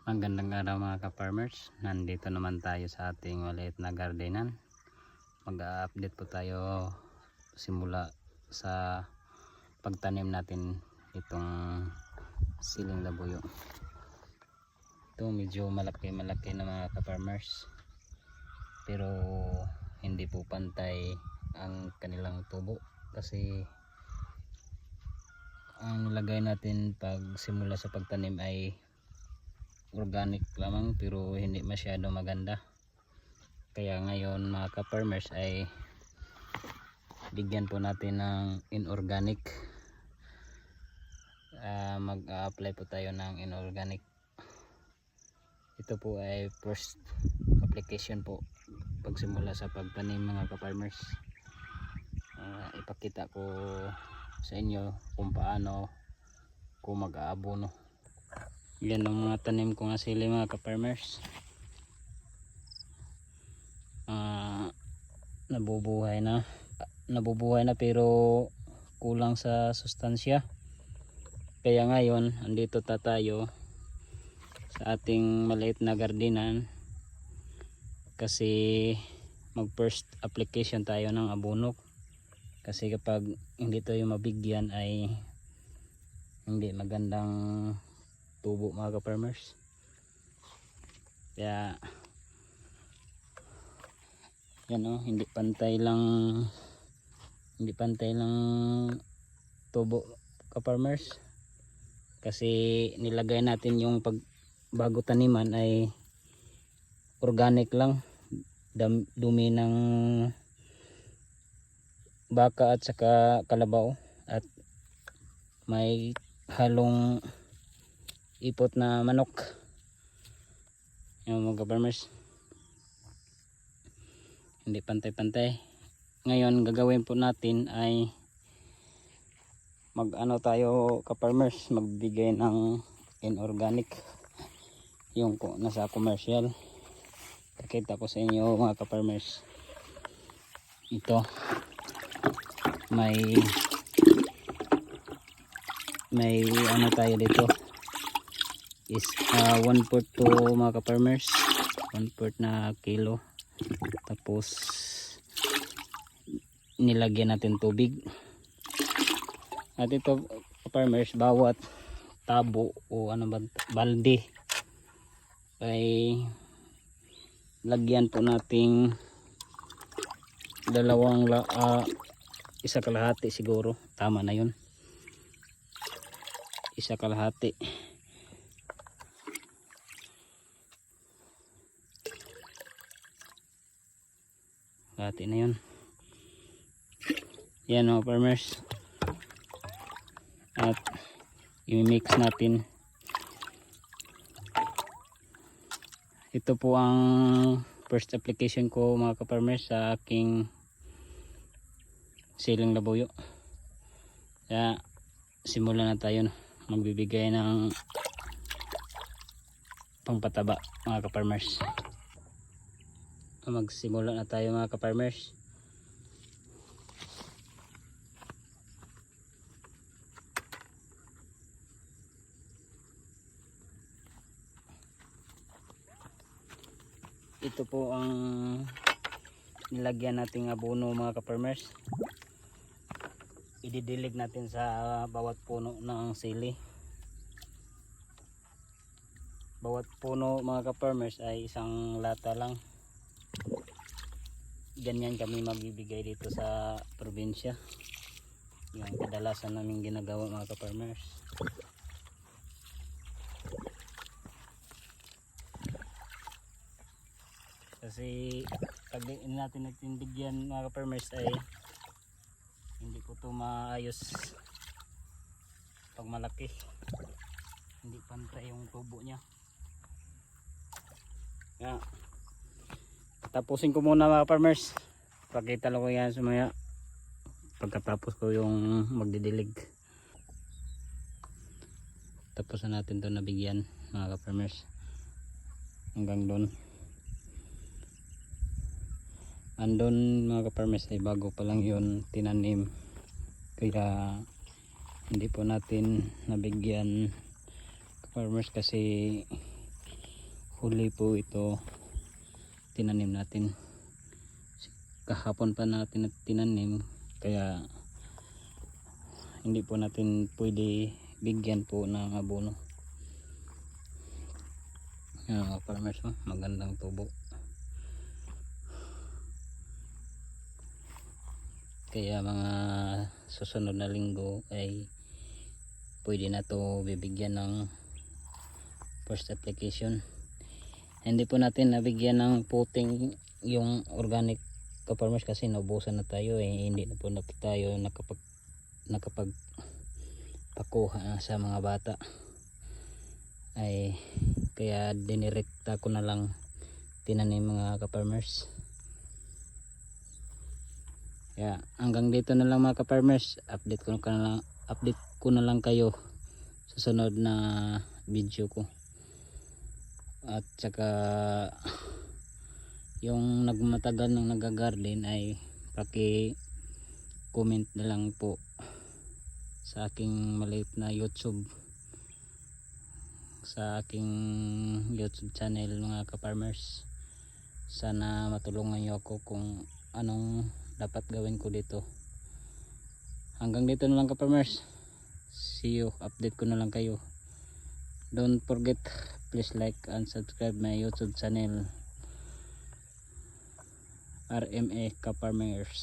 Magandang araw mga ka-farmers. Nandito naman tayo sa ating maliit na gardenan. Mag-update po tayo simula sa pagtanim natin itong siling labuyo. Ito medyo malaki na mga ka-farmers. Pero hindi po pantay ang kanilang tubo kasi ang nilagay natin pag simula sa pagtanim ay organic lamang pero hindi masyado maganda. Kaya ngayon mga ka-farmers ay bigyan po natin ng inorganic. Mag-apply po tayo ng inorganic. Ito po ay first application po pagsimula sa pagtanim mga ka-farmers. Ipakita ko sa inyo kung paano ko mag-aabono. Yan ang mga tanim ko nga sili mga ka-farmers. Nabubuhay na pero kulang sa sustansya. Kaya ngayon andito tayo sa ating maliit na gardenan kasi mag first application tayo ng abono. Kasi kapag hindi tayo mabigyan ay hindi magandang tubo mga ka-farmers. Kaya yan hindi pantay lang tubo ka-farmers. Kasi nilagay natin yung bago taniman ay organic lang, dumi ng baka at saka kalabaw at may halong ipot na manok. Yung mga farmers hindi pantay-pantay. Ngayon gagawin po natin ay tayo ka-farmers, magbigay ng inorganic yung po nasa commercial. Pakita ko sa inyo mga ka-farmers. Ito may tayo dito is 1/4 to mga ka-farmers, 1/4 na kilo. Tapos nilagyan natin tubig. At ito ka-farmers, bawat tabo o balde ay lagyan po nating isa kalahati siguro, tama na yun, isa kalahati. Kalahati na yun. Yan mga farmers. At i-mix natin. Ito po ang first application ko mga ka-farmers sa aking siling labuyo. Kaya simulan na tayo magbibigay ng pangpataba mga ka-farmers. Magsimula na tayo mga ka-farmers. Ito po ang nilagyan nating abono mga ka-farmers. Ididilig natin sa bawat puno ng sili. Bawat puno mga ka-farmers ay isang lata lang. Ganyan kami magbibigay dito sa probinsya. Yung kadalasan namin ginagawa mga ka-farmers. Kasi pag hindi natin nagtindigyan mga ka-farmers ay hindi po ito maayos pag malaki. Hindi pantay yung tubo niya. Kaya tapusin ko muna mga farmers. Pakita lang ko yan sumaya pagkatapos ko yung magdidilig. Tapos na natin to nabigyan mga farmers hanggang doon. Andon mga farmers ay bago pa lang yun tinanim. Kaya hindi po natin nabigyan farmers kasi huli po ito tinanim natin. Kahapon pa natin tinanim, kaya hindi po natin pwede bigyan po ng abono. Farmers, magandang tubo. Kaya mga susunod na linggo ay pwede na to bibigyan ng first application. Hindi po natin nabigyan ng puting yung organic ka-farmers kasi naubusan na tayo hindi na po tayo nakapagpakuha sa mga bata, ay kaya dinirekta ko na lang tinanim mga ka-farmers. Kaya hanggang dito na lang mga ka-farmers, update ko na lang kayo sa sunod na video ko. At saka yung nagmatagal ng nagagarden ay paki-comment na lang po sa aking maliit na YouTube, sa aking YouTube channel mga ka-farmers. Sana matulungan niyo ako kung anong dapat gawin ko dito. Hanggang dito na lang ka-farmers, see you, update ko na lang kayo. Don't forget, please like and subscribe my YouTube channel, RMA Ka-Farmers.